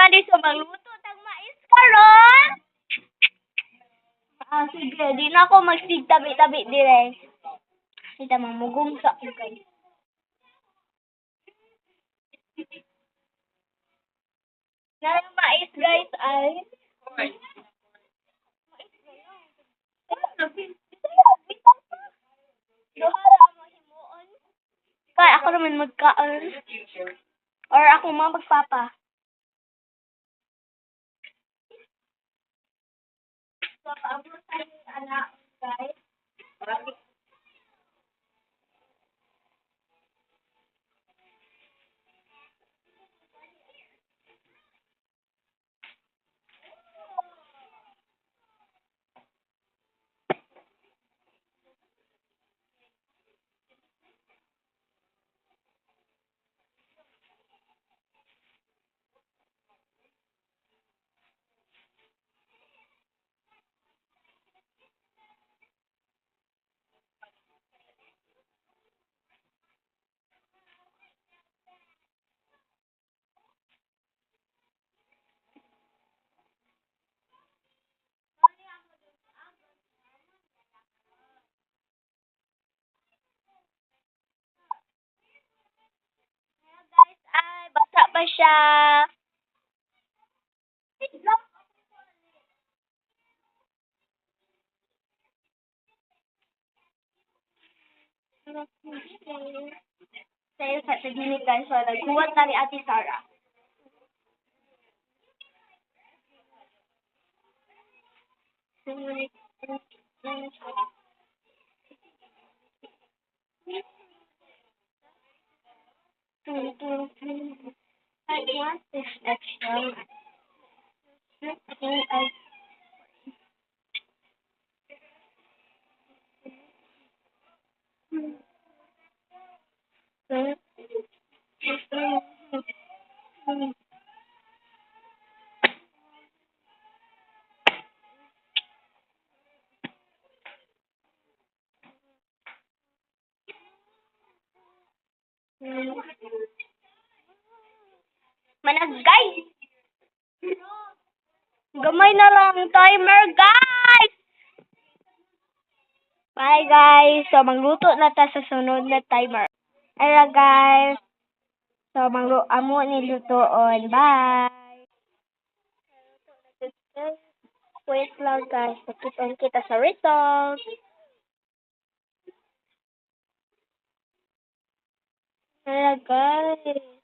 guys, so magluto tag mais karon. Sige, di na ako magsigtabi-tabi dire. Kita mamugong sa guys. Na yung mais guys ay Duhara ang mahimuon. Kaya ako naman magkaan. Or ako mga magpapa. So, paabot tayo anak, guys. Guys, ay, basa pa siya. Sa'yo sa ginit guys, so nagkuwat na ni Ate Sarah. I want this extra. Managay! Gamay na lang timer, guys! Bye, guys. So, magluto na ta sa sunod na timer. Ara, guys. So, amo nilutoon. Bye! Wait lang, guys. Nakita kita sa result. Ara, guys.